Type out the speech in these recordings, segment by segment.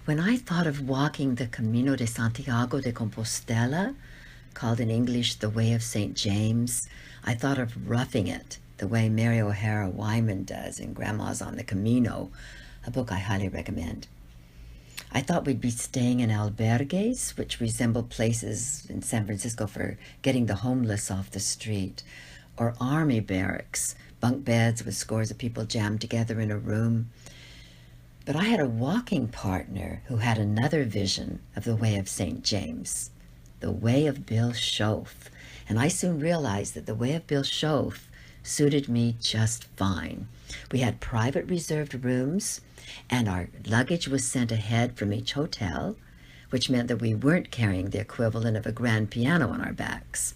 When I thought of walking the Camino de Santiago de Compostela, called in English the Way of St. James, I thought of roughing it the way Mary O'Hara Wyman does in Grandma's on the Camino, a book I highly recommend. I thought we'd be staying in albergues, which resemble places in San Francisco for getting the homeless off the street, or army barracks, bunk beds with scores of people jammed together in a room. But I had a walking partner who had another vision of the Way of St. James, the Way of Bill Shoaf, and I soon realized that the Way of Bill Shoaf suited me just fine. We had private reserved rooms, and our luggage was sent ahead from each hotel, which meant that we weren't carrying the equivalent of a grand piano on our backs.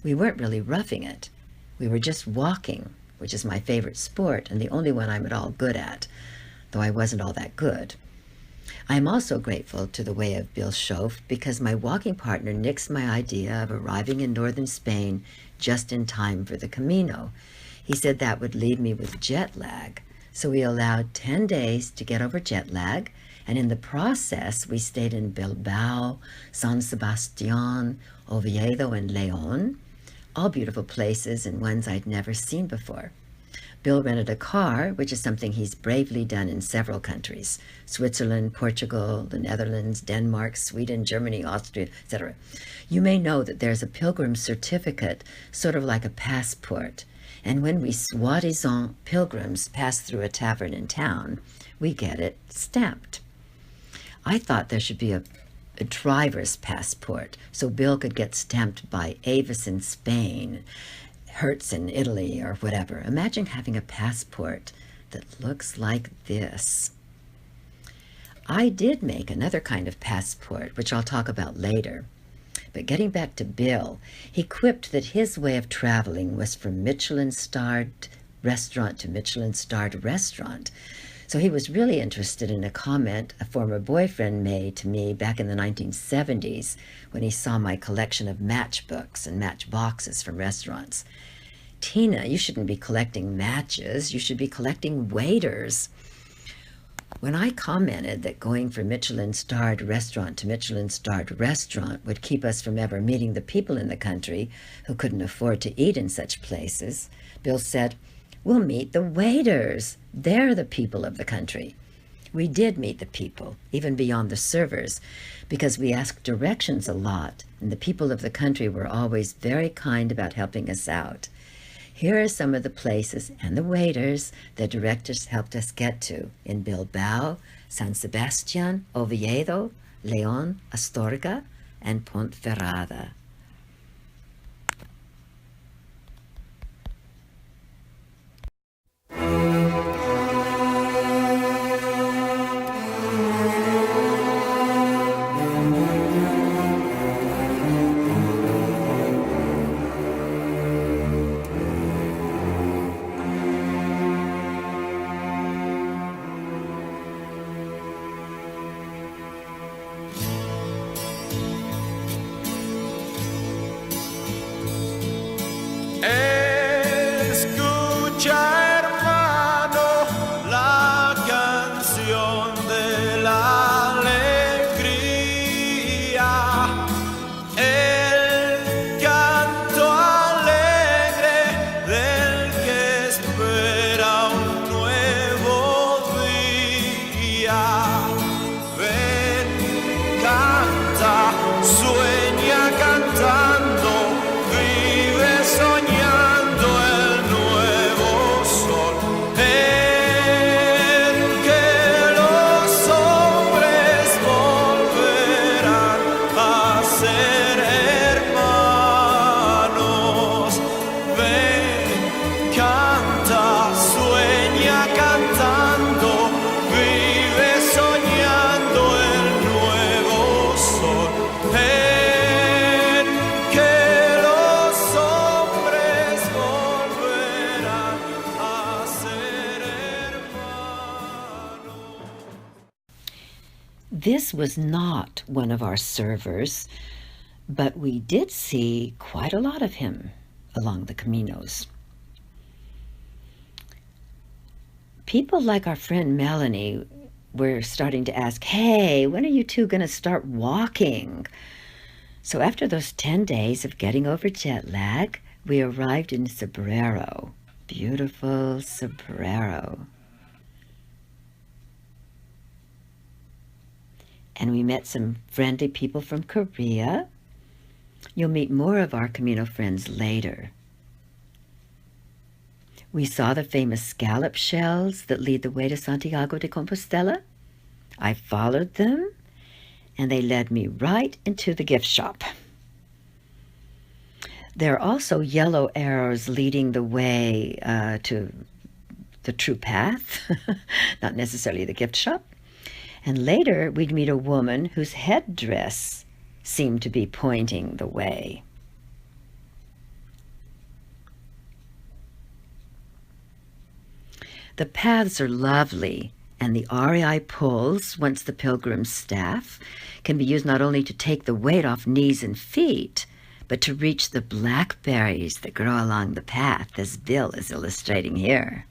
We weren't really roughing it. We were just walking, which is my favorite sport and the only one I'm at all good at, though I wasn't all that good. I am also grateful to the Way of Bill Shoaf because my walking partner nixed my idea of arriving in northern Spain just in time for the Camino. He said that would leave me with jet lag, so we allowed 10 days to get over jet lag, and in the process we stayed in Bilbao, San Sebastian, Oviedo, and León, all beautiful places and ones I'd never seen before. Bill rented a car, which is something he's bravely done in several countries: Switzerland, Portugal, the Netherlands, Denmark, Sweden, Germany, Austria, etc. You may know that there's a pilgrim certificate, sort of like a passport, and when we soi-disant pilgrims pass through a tavern in town, we get it stamped. I thought there should be a driver's passport, so Bill could get stamped by Avis in Spain, Hertz in Italy, or whatever. Imagine having a passport that looks like this. I did make another kind of passport, which I'll talk about later. But getting back to Bill, he quipped that his way of traveling was from Michelin-starred restaurant to Michelin-starred restaurant. So he was really interested in a comment a former boyfriend made to me back in the 1970s when he saw my collection of matchbooks and matchboxes from restaurants. "Tina, you shouldn't be collecting matches. You should be collecting waiters." When I commented that going from Michelin-starred restaurant to Michelin-starred restaurant would keep us from ever meeting the people in the country who couldn't afford to eat in such places, Bill said, "We'll meet the waiters. They're the people of the country." We did meet the people, even beyond the servers, because we asked directions a lot, and the people of the country were always very kind about helping us out. Here are some of the places and the waiters the directors helped us get to in Bilbao, San Sebastian, Oviedo, León, Astorga, and Ponferrada. This was not one of our servers, but we did see quite a lot of him along the Caminos. People like our friend Melanie were starting to ask, hey, when are you two going to start walking? So after those 10 days of getting over jet lag, we arrived in Sombrero. Beautiful Sombrero. And we met some friendly people from Korea. You'll meet more of our Camino friends later. We saw the famous scallop shells that lead the way to Santiago de Compostela. I followed them, and they led me right into the gift shop. There are also yellow arrows leading the way to the true path, not necessarily the gift shop. And later, we'd meet a woman whose headdress seemed to be pointing the way. The paths are lovely, and the REI poles, once the pilgrim's staff, can be used not only to take the weight off knees and feet, but to reach the blackberries that grow along the path, as Bill is illustrating here.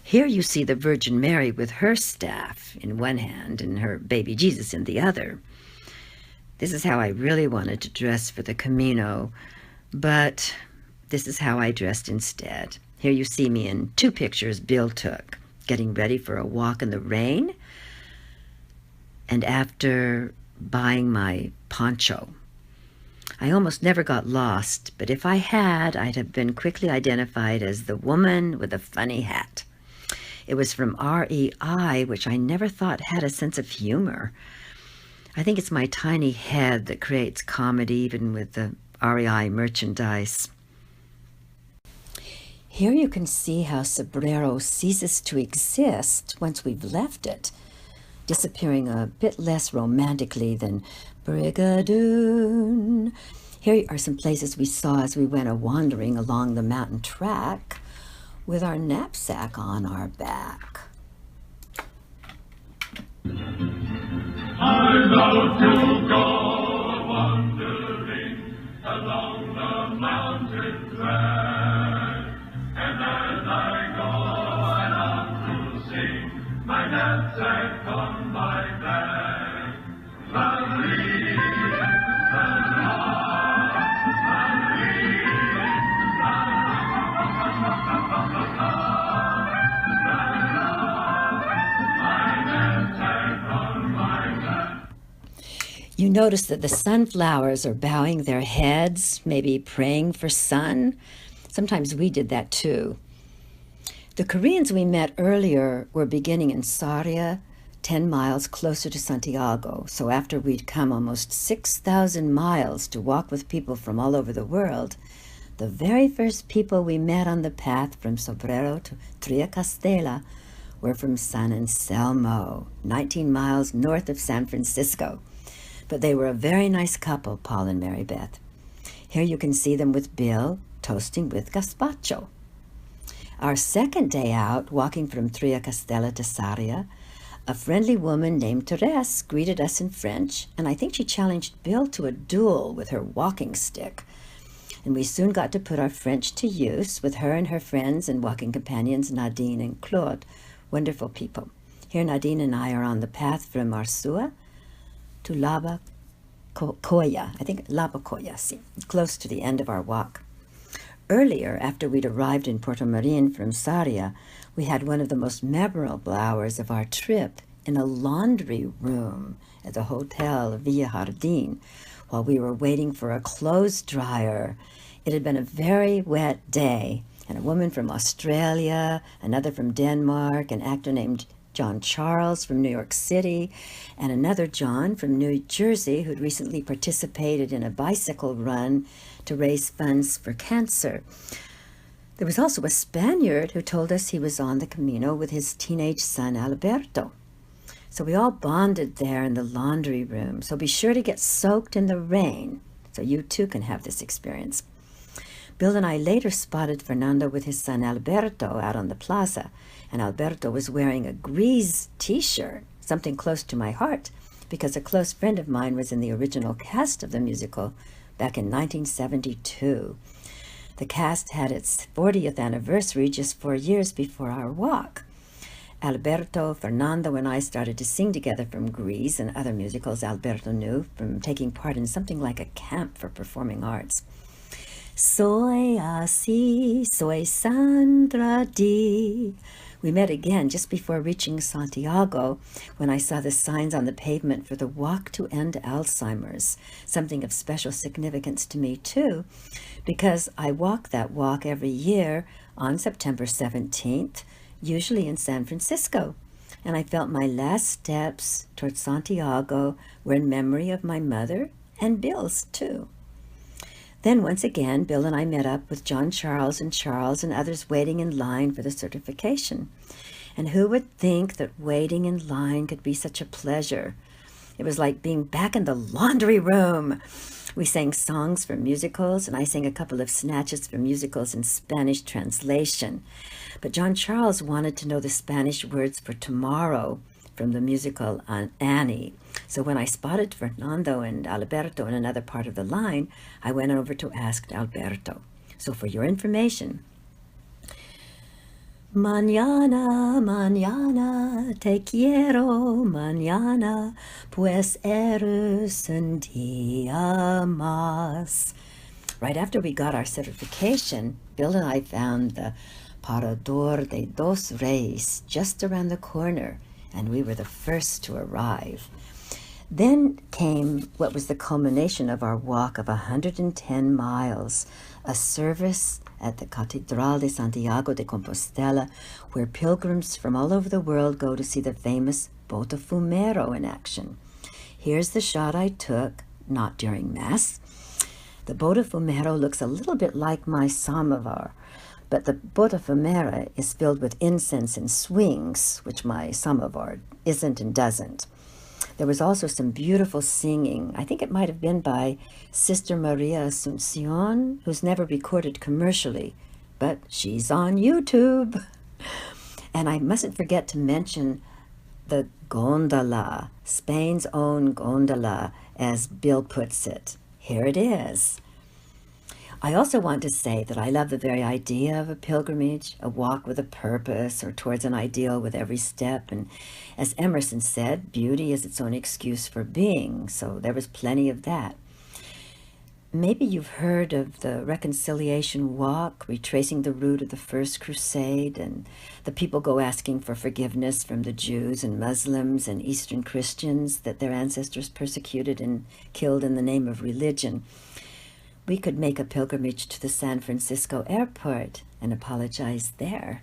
Here you see the Virgin Mary with her staff in one hand and her baby Jesus in the other. This is how I really wanted to dress for the Camino, but this is how I dressed instead. Here you see me in 2 pictures Bill took, getting ready for a walk in the rain, and after buying my poncho. I almost never got lost, but if I had, I'd have been quickly identified as the woman with a funny hat. It was from REI, which I never thought had a sense of humor. I think it's my tiny head that creates comedy even with the REI merchandise. Here you can see how Sombrero ceases to exist once we've left it, disappearing a bit less romantically than Brigadoon. Here are some places we saw as we went wandering along the mountain track with our knapsack on our back. I love to go wandering along the mountain track, and as I go I love to sing my knapsack on my back. Marie, You notice that the sunflowers are bowing their heads, maybe praying for sun. Sometimes we did that too. The Koreans we met earlier were beginning in Saria, 10 miles closer to Santiago. So after we'd come almost 6,000 miles to walk with people from all over the world, the very first people we met on the path from Sombrero to Triacastela were from San Anselmo, 19 miles north of San Francisco. But they were a very nice couple, Paul and Mary Beth. Here you can see them with Bill toasting with gazpacho. Our second day out, walking from Triacastela to Saria, a friendly woman named Therese greeted us in French, and I think she challenged Bill to a duel with her walking stick. And we soon got to put our French to use with her and her friends and walking companions Nadine and Claude, wonderful people. Here Nadine and I are on the path from Arsua to Labacoya, I think Labacoya, close to the end of our walk. Earlier, after we'd arrived in Puerto Marin from Saria, we had one of the most memorable hours of our trip in a laundry room at the Hotel Villa Jardín while we were waiting for a clothes dryer. It had been a very wet day, and a woman from Australia, another from Denmark, an actor named John Charles from New York City, and another John from New Jersey who'd recently participated in a bicycle run to raise funds for cancer. There was also a Spaniard who told us he was on the Camino with his teenage son Alberto. So we all bonded there in the laundry room. So be sure to get soaked in the rain so you too can have this experience. Bill and I later spotted Fernando with his son Alberto out on the plaza, and Alberto was wearing a Grease t-shirt, something close to my heart, because a close friend of mine was in the original cast of the musical back in 1972. The cast had its 40th anniversary just 4 years before our walk. Alberto, Fernando, and I started to sing together from Grease and other musicals Alberto knew from taking part in something like a camp for performing arts. Soy así, soy Sandra D. We met again just before reaching Santiago when I saw the signs on the pavement for the Walk to End Alzheimer's, something of special significance to me too, because I walk that walk every year on September 17th, usually in San Francisco. And I felt my last steps towards Santiago were in memory of my mother and Bill's too. Then once again, Bill and I met up with John Charles and others waiting in line for the certification. And who would think that waiting in line could be such a pleasure? It was like being back in the laundry room. We sang songs from musicals, and I sang a couple of snatches from musicals in Spanish translation. But John Charles wanted to know the Spanish words for tomorrow from the musical Annie. So when I spotted Fernando and Alberto in another part of the line, I went over to ask Alberto. So for your information, Mañana, mañana, te quiero, mañana, pues eres un día más. Right after we got our certification, Bill and I found the Parador de Dos Reyes just around the corner, and we were the first to arrive. Then came what was the culmination of our walk of 110 miles, a service at the Catedral de Santiago de Compostela, where pilgrims from all over the world go to see the famous Botafumeiro in action. Here's the shot I took, not during Mass. The Botafumeiro looks a little bit like my samovar, but the Botafumeira is filled with incense and swings, which my samovar isn't and doesn't. There was also some beautiful singing. I think it might have been by Sister Maria Asuncion, who's never recorded commercially, but she's on YouTube. And I mustn't forget to mention the gondola, Spain's own gondola, as Bill puts it. Here it is. I also want to say that I love the very idea of a pilgrimage, a walk with a purpose or towards an ideal with every step. And as Emerson said, beauty is its own excuse for being. So there was plenty of that. Maybe you've heard of the Reconciliation Walk, retracing the route of the First Crusade, and the people go asking for forgiveness from the Jews and Muslims and Eastern Christians that their ancestors persecuted and killed in the name of religion. We could make a pilgrimage to the San Francisco airport and apologize there.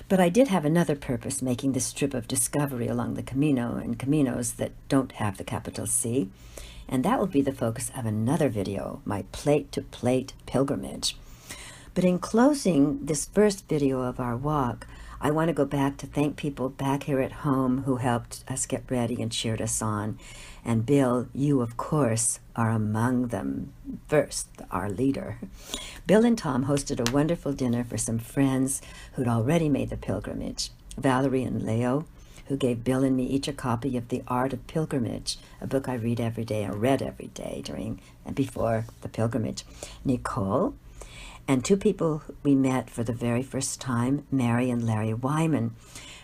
But I did have another purpose making this trip of discovery along the Camino and Caminos that don't have the capital C, and that will be the focus of another video, my plate-to-plate pilgrimage. But in closing this first video of our walk, I want to go back to thank people back here at home who helped us get ready and cheered us on. And Bill, you of course are among them. First, our leader. Bill and Tom hosted a wonderful dinner for some friends who'd already made the pilgrimage. Valerie and Leo, who gave Bill and me each a copy of The Art of Pilgrimage, a book I read every day, or read every day during and before the pilgrimage. Nicole, and two people we met for the very first time, Mary and Larry Wyman.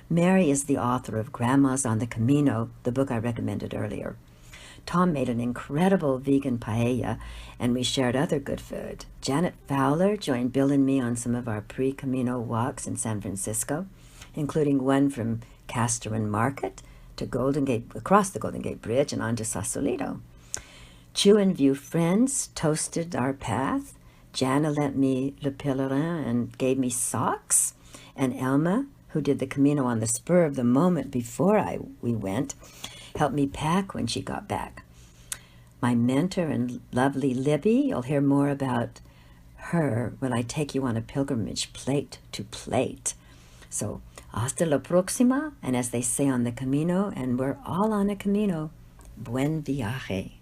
Mary is the author of Grandma's on the Camino, the book I recommended earlier. Tom made an incredible vegan paella, and we shared other good food. Janet Fowler joined Bill and me on some of our pre-Camino walks in San Francisco, including one from Castro and Market to Golden Gate, across the Golden Gate Bridge and on to Sausalito. Chew and View friends toasted our path. Jana lent me Le Pèlerin and gave me socks, and Elma, who did the Camino on the spur of the moment before we went, helped me pack when she got back. My mentor and lovely Libby, you'll hear more about her when I take you on a pilgrimage plate to plate. So, hasta la próxima, and as they say on the Camino, and we're all on a Camino, buen viaje.